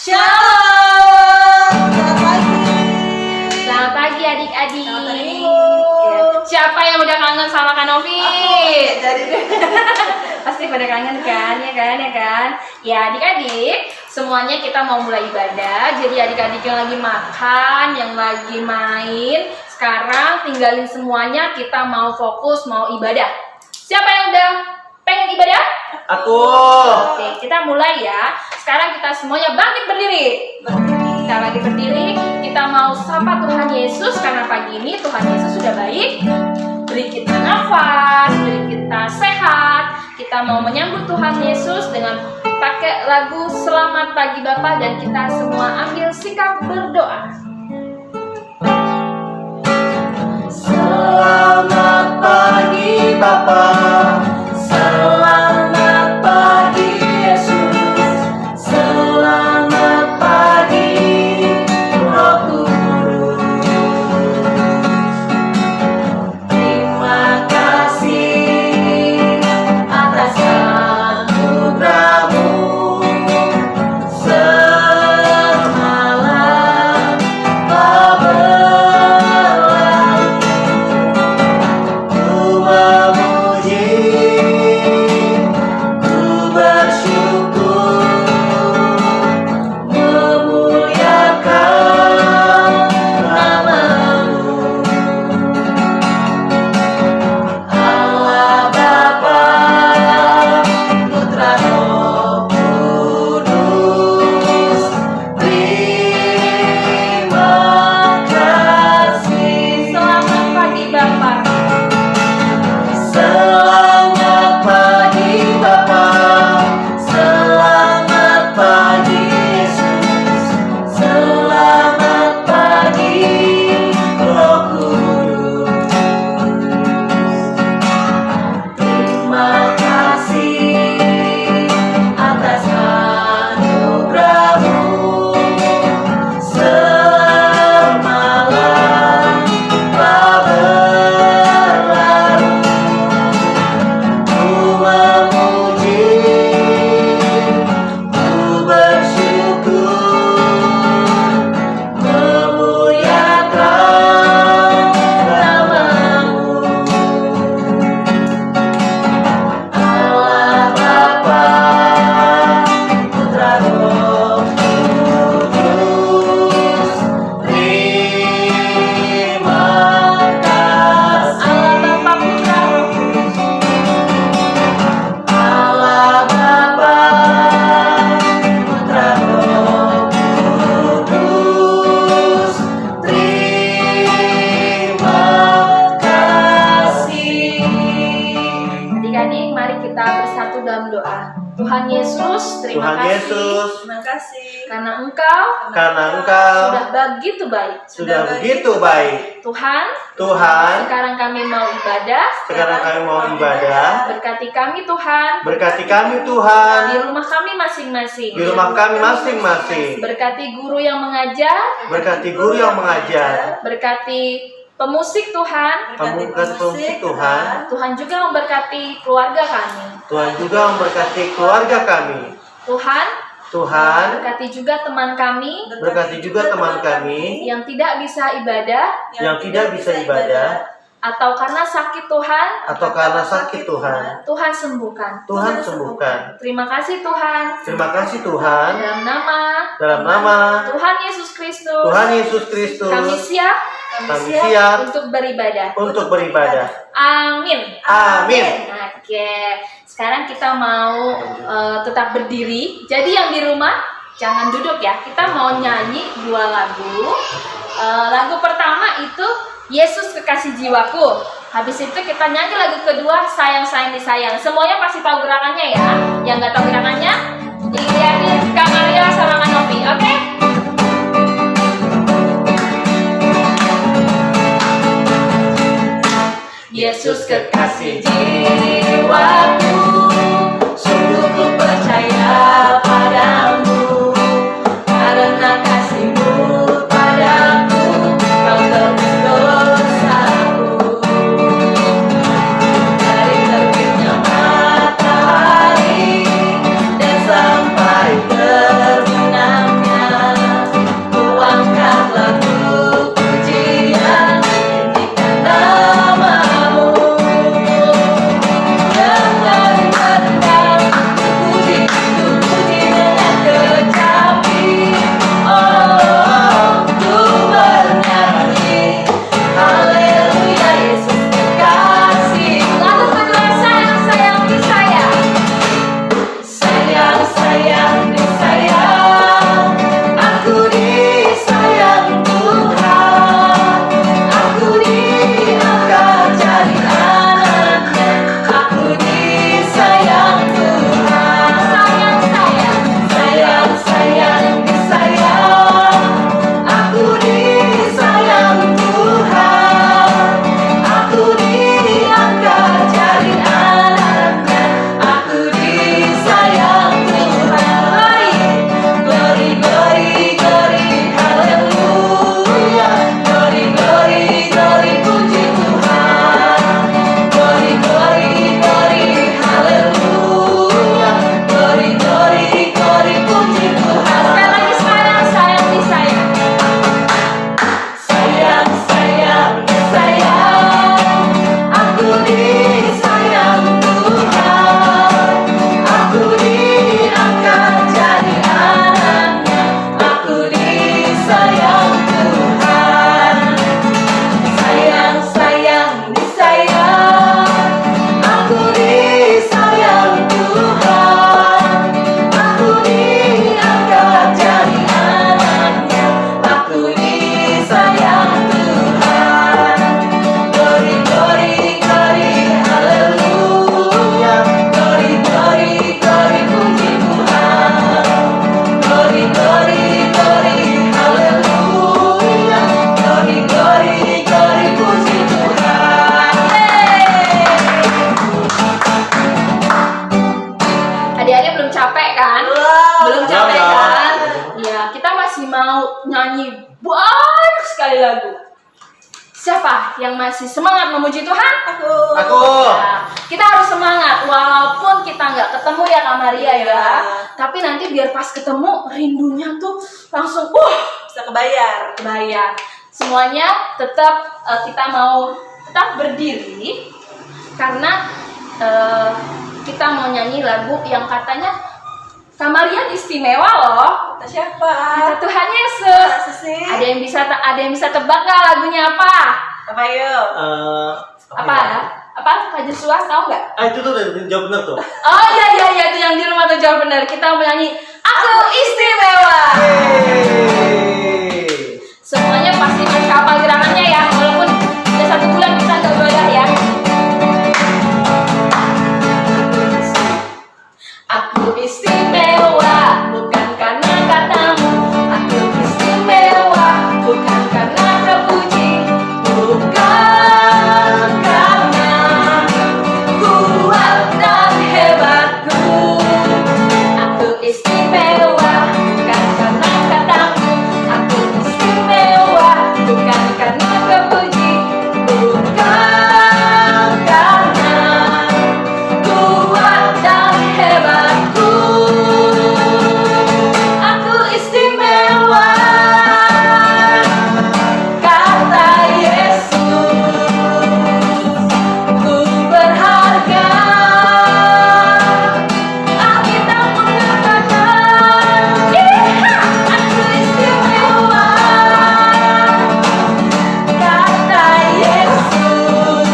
Shalom. Selamat pagi adik-adik. Selamat pagi. Ya, siapa yang udah kangen sama Kak Novi? Jadi Pasti pada kangen kan, ya kan? Ya adik-adik, semuanya kita mau mulai ibadah. Jadi adik-adik yang lagi makan, yang lagi main, sekarang tinggalin semuanya, kita mau fokus, mau ibadah. Siapa yang udah pengen ibadah? Aku. Oke, kita mulai ya. Sekarang kita semuanya bangkit berdiri. Kita lagi berdiri, kita mau sapa Tuhan Yesus karena pagi ini Tuhan Yesus sudah baik. Beri kita nafas, beri kita sehat. Kita mau menyambut Tuhan Yesus dengan pakai lagu Selamat Pagi Bapa, dan kita semua ambil sikap berdoa. Selamat pagi Bapa. Selamat pagi Yesus. Selamat pagi Roh Kudus. Terima kasih atas anugerah-Mu. Semalam telah berlalu. Ku memuji, ku bersyukur, memuliakan nama-Mu. Allah Bapa, Putra Roh Kudus, terima kasih. Selamat pagi Bapak. Selamat pagi Bapa. Selamat pagi Yesus. Selamat pagi Roh Kudus. Terima kasih atas anugerah-Mu. Semalam telah berlalu. Ku memuji, ku bersyukur, memuliakan nama-Mu. Allah Bapa, Putra Roh Kudus, terima kasih. Allah Bapa, Putra Roh Kudus. Allah Bapa, Putra Roh Kudus, terima kasih. Adik-adik, mari kita bersatu dalam doa. Tuhan Yesus, terima Tuhan kasih Yesus, terima kasih karena Engkau karena Engkau sudah begitu baik. sudah begitu baik. Tuhan, Tuhan, sekarang kami mau ibadah. sekarang kami mau ibadah. Berkati kami Tuhan, Berkati kami di Tuhan, rumah kami masing-masing. di rumah kami masing-masing. Berkati guru yang mengajar, Berkati guru yang mengajar. berkati pemusik Tuhan. Kamu berkati Tuhan. Tuhan juga memberkati keluarga kami. Tuhan juga memberkati keluarga kami. Tuhan, Tuhan, berkati juga teman kami berkati juga teman kami yang tidak bisa ibadah yang tidak bisa ibadah atau karena sakit Tuhan. atau karena sakit Tuhan. Tuhan sembuhkan. Tuhan sembuhkan. Terima kasih Tuhan. Terima kasih Tuhan. Dalam nama Tuhan Yesus Kristus, Kristus, kami siap kami siap untuk beribadah. untuk beribadah. Amin. Amin. Oke, sekarang kita mau tetap berdiri. Jadi yang di rumah jangan duduk ya. Kita mau nyanyi dua lagu. Lagu pertama itu Yesus Kekasih Jiwaku. Habis itu kita nyanyi lagu kedua Sayang Sayang Disayang. Semuanya pasti tahu gerakannya ya. Yang nggak tahu gerakannya, dilihatin Kak Maria sama Kak Novi. Oke? Yesus kekasih jiwaku, sungguh ku percaya padamu, karena kasih-Mu padaku, Kau tebus dosaku. Dari terbitnya matahari dan sampai terbenam mau nyanyi banyak sekali lagu. Siapa yang masih semangat memuji Tuhan? Aku. Ya, kita harus semangat walaupun kita nggak ketemu ya Kak Maria ya. Tapi nanti biar pas ketemu rindunya tuh langsung Bisa kebayar. bayar. Semuanya tetap kita mau tetap berdiri karena kita mau nyanyi lagu yang katanya Kak Maria istimewa loh. Kata siapa? Kata Tuhan Yesus. Sesi. Ada yang bisa tebak nggak lagunya apa? Apa yuk? Apa? Apa? Kak Joshua tahu nggak? Itu tuh udah jawab benar tuh. Oh iya itu yang di rumah tuh jawab benar. Kita mau nyanyi Aku Istimewa. Yeay. Semuanya pasti masih hafal gerakannya ya, walaupun udah 1 bulan kita nggak goyah ya. Aku istimewa bukan karena katamu, aku istimewa bukan karena terpuji, bukan karena kuat dan hebatku. Aku istimewa bukan karena katamu, aku istimewa bukan karena terpuji, bukan karena kuat dan hebatku. Aku istimewa, kata Yesus. Ku berharga, Alkitab mengatakan, aku istimewa, kata Yesus.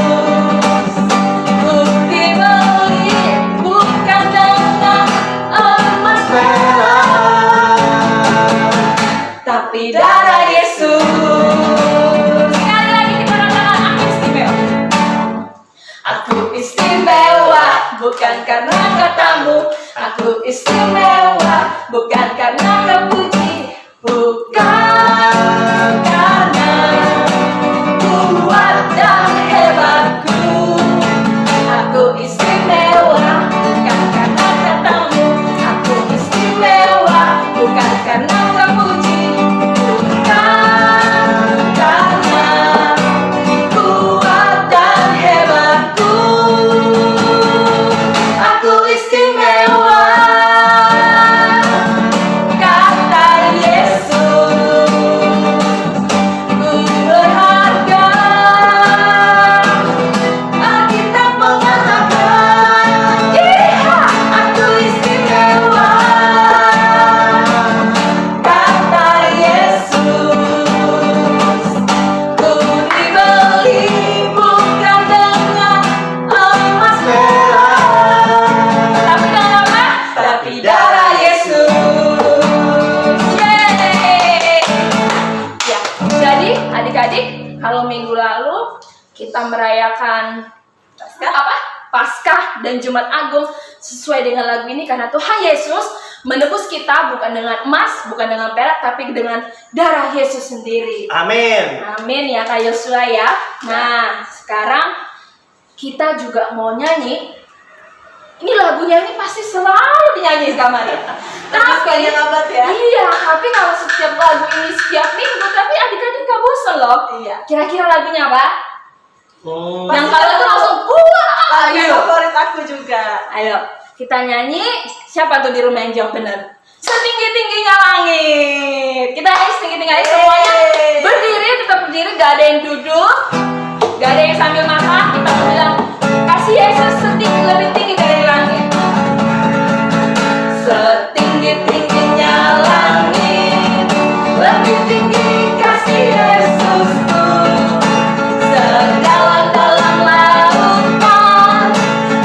Ku dibeli bukan dengan emas perak, tapi darah Yesus. Sekali lagi kita katakan aku istimewa. Aku istimewa bukan karena katamu, aku istimewa bukan karena terpuji, bukan karena kuat dan hebatku. Aku istimewa bukan karena katamu, aku istimewa bukan karena terpuji, bukan karena kuat dan hebatku. Aku istimewa, kata Yesus. Ku berharga, Alkitab mengatakan, aku istimewa, kata Yesus. Ku dibeli bukan dengan emas perak, tapi dengan apa? Tapi darah Yesus. Yeay. Ya, jadi adik-adik, kalau minggu lalu kita merayakan apa? Paskah dan Jumat Agung sesuai dengan lagu ini karena Tuhan Yesus menebus kita bukan dengan emas, bukan dengan perak, tapi dengan darah Yesus sendiri. Amin. Amin ya Kak Yosua ya. Nah, sekarang kita juga mau nyanyi. Ini lagunya ini pasti selalu dinyanyi Kak Maria. Tapi abad ya. iya, tapi kalau setiap lagu ini setiap minggu, tapi adik-adik gak bosan loh. Iya. Kira-kira lagunya apa? Hmm. Yang kalau tuh langsung wah, Lagu ayo. favorit aku juga. Ayo, kita nyanyi. Siapa tuh di rumah yang jawab benar? Setinggi-tingginya langit. Kita nyanyi setinggi-tingginya semuanya. Yeay. Berdiri, tetap berdiri, gak ada yang duduk, gak ada yang sambil makan. Kita bilang, kasih Yesus setinggi lebih tinggi dari langit. Setinggi-tingginya langit, lebih tinggi kasih Yesusku. Sedalam-dalam lautan,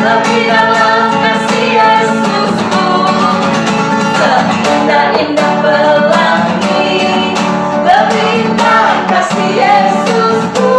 lebih dalam kasih Yesusku. Seindah-indah pelangi, lebih indah kasih Yesusku.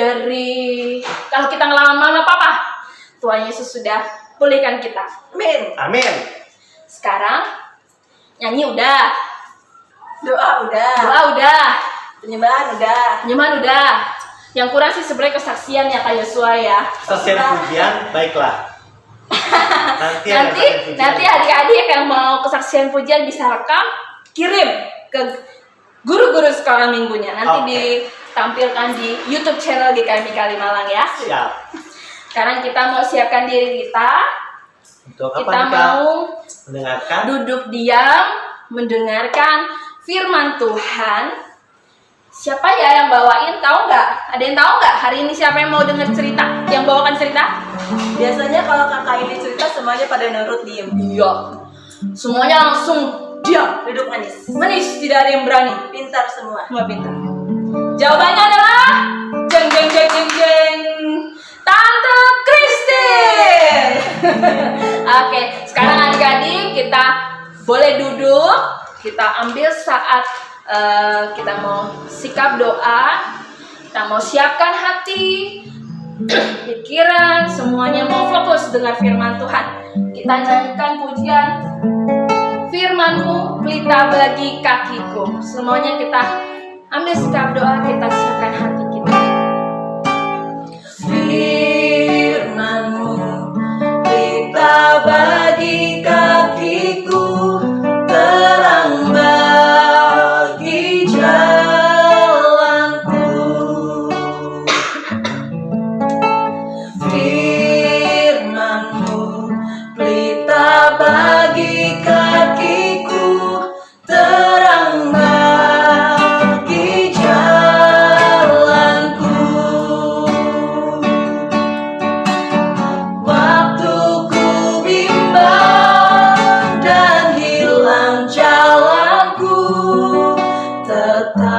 dari kalau kita ngelawan mana papa, Tuhan Yesus sudah pulihkan kita. Amin. Amin. Sekarang nyanyi udah, Doa udah. doa udah, Penyembahan udah. penyembahan udah. Yang kurang sih sebenarnya kesaksian ya Kak Yosua ya. Kesaksian pujian, baiklah. Nanti Nanti adik-adik yang mau kesaksian pujian bisa rekam, kirim ke guru-guru sekolah minggunya. Nanti Oke. ditampilkan di YouTube channel GKMI Kalimalang ya. Siap. Sekarang kita mau siapkan diri kita. Untuk apa Kita nih, Kak? mau Mendengarkan. duduk diam, mendengarkan firman Tuhan. Siapa ya yang bawain? Tahu nggak? Ada yang tahu nggak? Hari ini siapa yang mau dengar cerita? Yang bawakan cerita? Biasanya kalau kakak ini cerita semuanya pada nurut diem. Iya. Semuanya langsung diam. Duduk manis. Manis, tidak ada yang berani. Pintar semua. Semua pintar. Jawabannya adalah jeng jeng jeng jeng jeng. Tante Christine. Oke, sekarang adik-adik kita boleh duduk. Kita ambil saat kita mau sikap doa. Kita mau siapkan hati, pikiran, semuanya mau fokus dengar firman Tuhan. Kita nyanyikan pujian. Firman-Mu pelita bagi kakiku. Semuanya kita ambil sikap doa, kita siapkan hati kita. Firman-Mu pelita bagi kakiku, terang bagi jalanku. Firman-Mu pelita bagi kakiku, terang bagi jalanku. Waktu ku bimbang dan hilang jalanku, tetaplah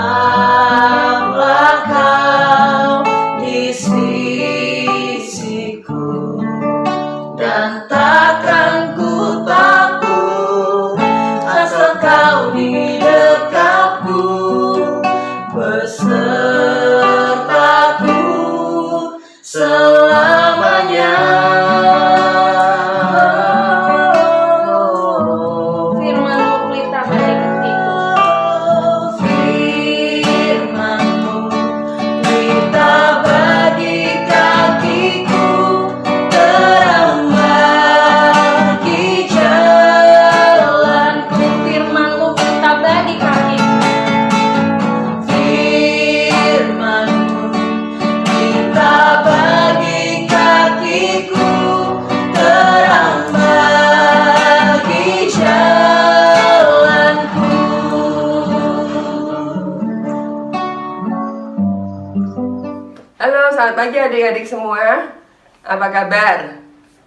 Kau di sisiku, dan takkan ku takut asal Kau di dekatku, besertaku selamanya. Firman-Mu pelita bagi kakiku. Firman-Mu pelita bagi kakiku, terang bagi jalanku. Firman-Mu pelita bagi kakiku. Firman-Mu pelita bagi kakiku, terang bagi jalanku. Halo, selamat pagi adik-adik semua. Apa kabar?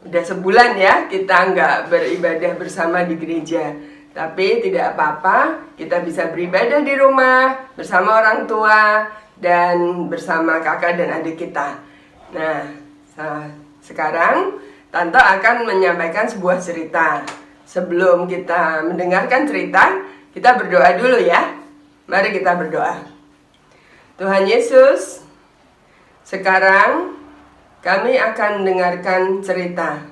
Udah sebulan ya kita nggak beribadah bersama di gereja. Tapi tidak apa-apa, kita bisa beribadah di rumah bersama orang tua dan bersama kakak dan adik kita. Nah, sekarang Tante akan menyampaikan sebuah cerita. Sebelum kita mendengarkan cerita, kita berdoa dulu ya. Mari kita berdoa. Tuhan Yesus, sekarang kami akan mendengarkan cerita.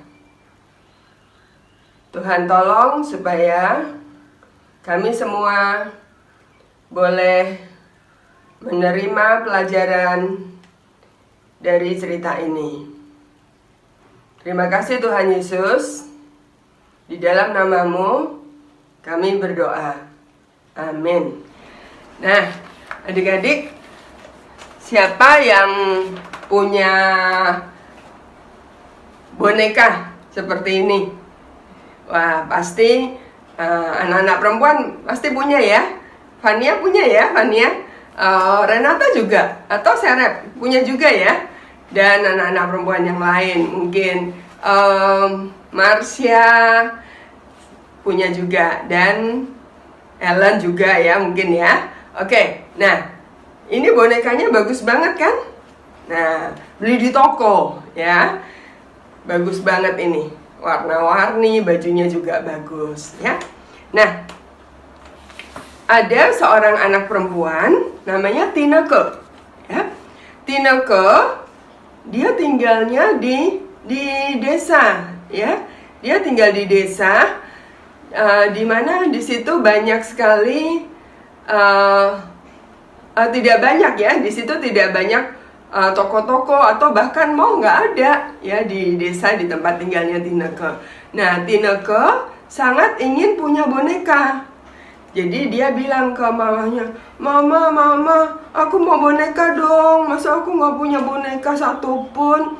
Tuhan tolong supaya kami semua boleh menerima pelajaran dari cerita ini. Terima kasih Tuhan Yesus. Di dalam nama-Mu kami berdoa. Amin. Nah, adik-adik, siapa yang punya boneka seperti ini? Wah, pasti anak-anak perempuan pasti punya ya. Fania punya ya, Fania. Renata juga, atau Serep punya juga ya. Dan anak-anak perempuan yang lain mungkin Marsha punya juga, dan Ellen juga ya mungkin ya. Oke, nah ini bonekanya bagus banget kan? Nah, beli di toko ya. Bagus banget ini. Warna-warni, bajunya juga bagus ya. Nah, ada seorang anak perempuan namanya Tineke ya. Tineke dia tinggalnya di desa, ya. Dia tinggal di desa, di mana di situ banyak sekali, tidak banyak ya, di situ tidak banyak toko-toko atau bahkan mall, nggak ada ya di desa di tempat tinggalnya Tineke. Nah, Tineke sangat ingin punya boneka. Jadi dia bilang ke mamanya, Mama, aku mau boneka dong. Masa aku nggak punya boneka satupun?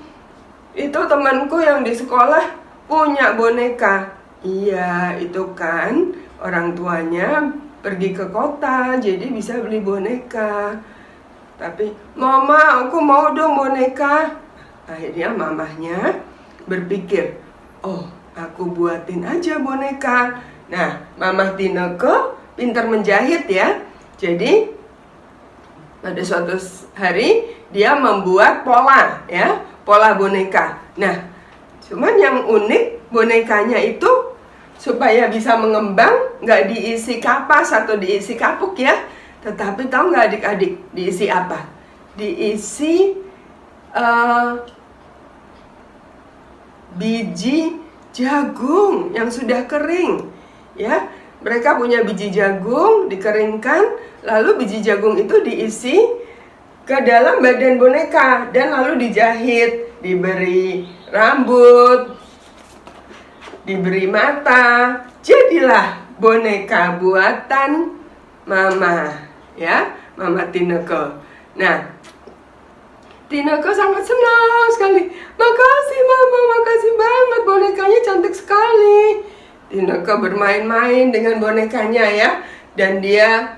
Itu temanku yang di sekolah punya boneka. Iya, itu kan orang tuanya pergi ke kota, jadi bisa beli boneka. Tapi, Mama, aku mau dong boneka. Akhirnya mamahnya berpikir, oh, aku buatin aja boneka. Nah, Mamah Tineke pintar menjahit ya. Jadi pada suatu hari dia membuat pola ya, pola boneka. Nah, cuman yang unik bonekanya itu supaya bisa mengembang nggak diisi kapas atau diisi kapuk ya. Tetapi tahu nggak adik-adik diisi apa? Diisi biji jagung yang sudah kering ya. Mereka punya biji jagung dikeringkan, lalu biji jagung itu diisi ke dalam badan boneka dan lalu dijahit, diberi rambut, diberi mata. Jadilah boneka buatan Mama ya, Mama Tineke. Nah, Tineke sangat senang sekali. Makasih Mama, makasih banget, bonekanya cantik sekali. Tineke bermain-main dengan bonekanya ya. Dan dia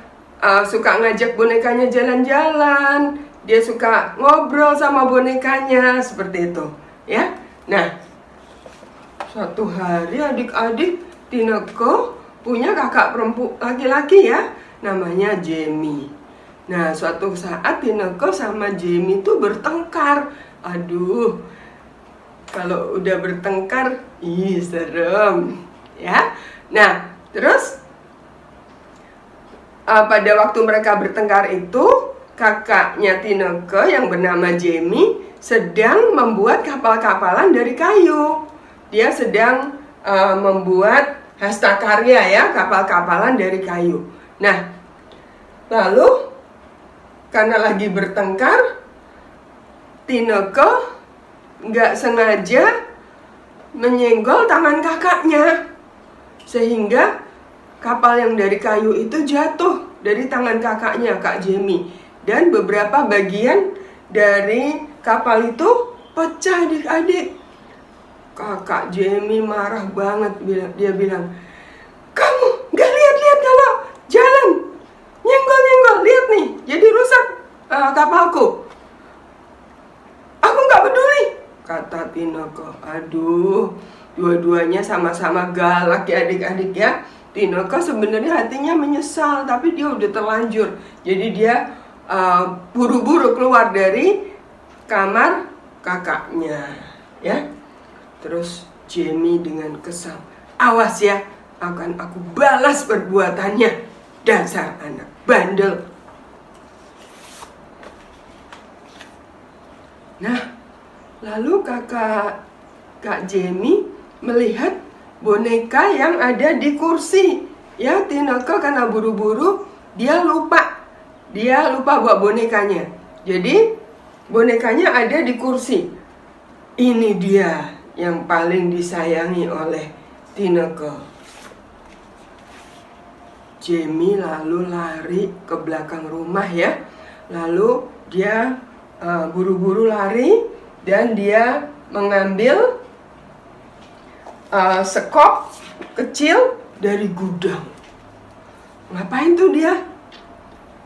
suka ngajak bonekanya jalan-jalan. Dia suka ngobrol sama bonekanya, seperti itu ya. Nah, suatu hari adik-adik Tineke punya kakak perempuan laki-laki ya, namanya Jamie. Nah, suatu saat Tineke sama Jamie itu bertengkar. Aduh, kalau udah bertengkar, serem ya. Nah, terus pada waktu mereka bertengkar itu, kakaknya Tineke yang bernama Jamie sedang membuat kapal-kapalan dari kayu. Dia sedang membuat hastakarya ya, kapal-kapalan dari kayu. Nah, lalu karena lagi bertengkar, Tineke nggak sengaja menyenggol tangan kakaknya, sehingga kapal yang dari kayu itu jatuh dari tangan kakaknya, Kak Jamie. Dan beberapa bagian dari kapal itu pecah adik-adik. Kakak Jamie marah banget, dia bilang, kamu nggak lihat-lihat kalau jalan nyenggol-nyenggol, lihat nih, jadi rusak kapalku. Aku nggak peduli, kata Tineke. Aduh, dua-duanya sama-sama galak ya adik-adik ya. Tineke sebenarnya hatinya menyesal, tapi dia udah terlanjur. Jadi dia buru-buru keluar dari kamar kakaknya ya. Terus Jamie dengan kesal, awas ya, akan aku balas perbuatannya, dasar anak bandel. Nah, lalu Kak Jamie melihat boneka yang ada di kursi. Ya, Tineke karena buru-buru, dia lupa bawa bonekanya. Jadi, bonekanya ada di kursi. Ini dia yang paling disayangi oleh Tineke. Jamie lalu lari ke belakang rumah ya. Lalu dia buru-buru lari dan dia mengambil sekop kecil dari gudang. Ngapain tuh dia?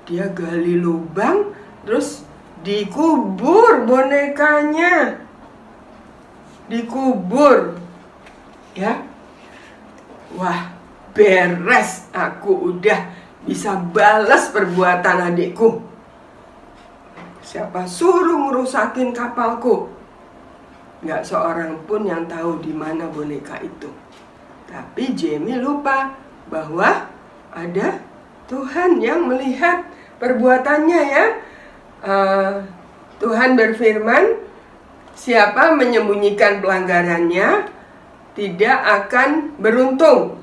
Dia gali lubang terus dikubur bonekanya. Dikubur ya. Wah, beres, aku udah bisa balas perbuatan adikku. Siapa suruh ngerusakin kapalku? Nggak seorang pun yang tahu di mana boneka itu. Tapi Jamie lupa bahwa ada Tuhan yang melihat perbuatannya ya. Tuhan berfirman, siapa menyembunyikan pelanggarannya tidak akan beruntung.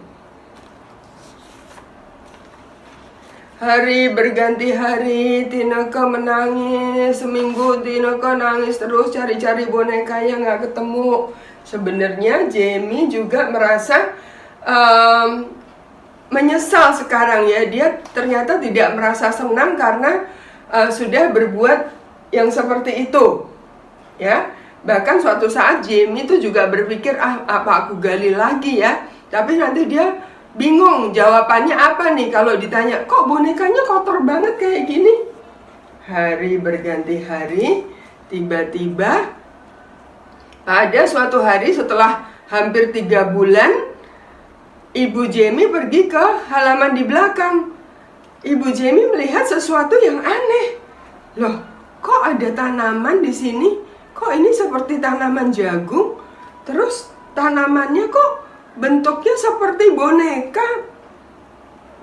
Hari berganti hari, Tineke menangis. Seminggu Tineke nangis terus cari-cari bonekanya nggak ketemu. Sebenarnya Jamie juga merasa menyesal sekarang ya. Dia ternyata tidak merasa senang karena sudah berbuat yang seperti itu. Ya, bahkan suatu saat Jamie itu juga berpikir, apa aku gali lagi ya. Tapi nanti dia bingung jawabannya apa nih kalau ditanya, kok bonekanya kotor banget kayak gini? Hari berganti hari, tiba-tiba pada suatu hari setelah hampir 3 bulan, Ibu Jamie pergi ke halaman di belakang. Ibu Jamie melihat sesuatu yang aneh. Loh, kok ada tanaman di sini? Kok ini seperti tanaman jagung? Terus tanamannya kok bentuknya seperti boneka.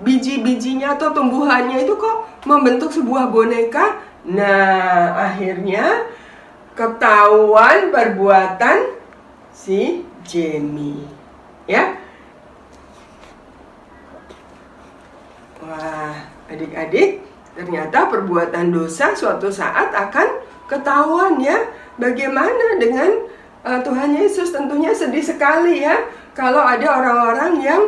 Biji-bijinya atau tumbuhannya itu kok membentuk sebuah boneka. Nah, akhirnya ketahuan perbuatan si Jamie. Ya. Wah, adik-adik, ternyata perbuatan dosa suatu saat akan ketahuan ya. Bagaimana dengan Tuhan Yesus? Tentunya sedih sekali ya kalau ada orang-orang yang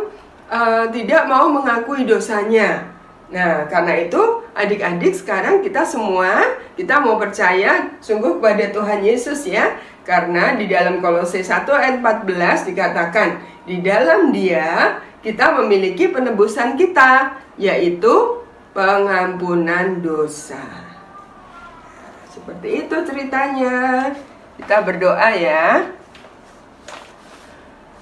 tidak mau mengakui dosanya. Nah, karena itu adik-adik sekarang kita semua, kita mau percaya sungguh kepada Tuhan Yesus ya. Karena di dalam Kolose 1 ayat 14 dikatakan, di dalam Dia kita memiliki penebusan kita, yaitu pengampunan dosa. Seperti itu ceritanya. Kita berdoa ya.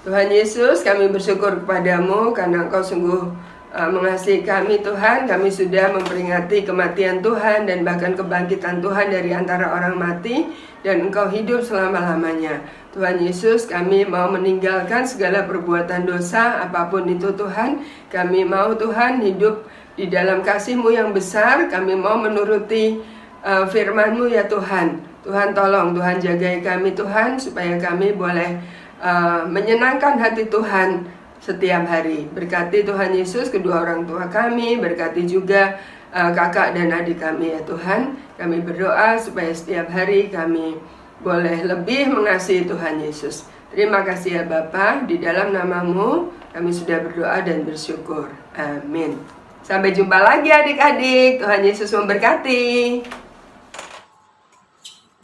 Tuhan Yesus, kami bersyukur kepadamu karena Engkau sungguh mengasihi kami Tuhan. Kami sudah memperingati kematian Tuhan dan bahkan kebangkitan Tuhan dari antara orang mati, dan Engkau hidup selama-lamanya. Tuhan Yesus, kami mau meninggalkan segala perbuatan dosa apapun itu Tuhan. Kami mau Tuhan hidup di dalam kasih-Mu yang besar. Kami mau menuruti firman-Mu ya Tuhan. Tuhan tolong, Tuhan jagai kami Tuhan, supaya kami boleh menyenangkan hati Tuhan setiap hari. Berkati Tuhan Yesus kedua orang tua kami, berkati juga kakak dan adik kami ya Tuhan. Kami berdoa supaya setiap hari kami boleh lebih mengasihi Tuhan Yesus. Terima kasih ya Bapa, di dalam nama-Mu kami sudah berdoa dan bersyukur. Amin. Sampai jumpa lagi adik-adik. Tuhan Yesus memberkati.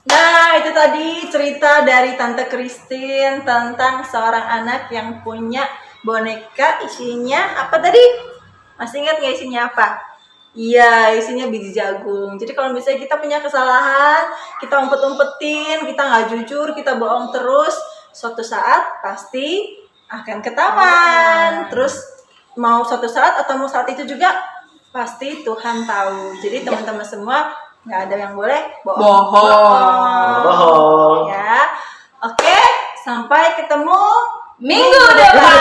Nah, itu tadi cerita dari Tante Christine tentang seorang anak yang punya boneka isinya apa tadi? Masih ingat nggak isinya apa? Iya, isinya biji jagung. Jadi kalau misalnya kita punya kesalahan, kita umpet-umpetin, kita nggak jujur, kita bohong terus, suatu saat pasti akan ketahuan. Terus mau suatu saat atau mau saat itu juga pasti Tuhan tahu. Jadi teman-teman semua nggak ada yang boleh bohong. Ya, oke, sampai ketemu minggu depan.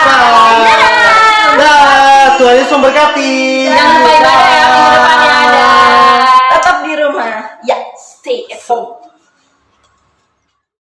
Dadah. Tuhan Yesus memberkati.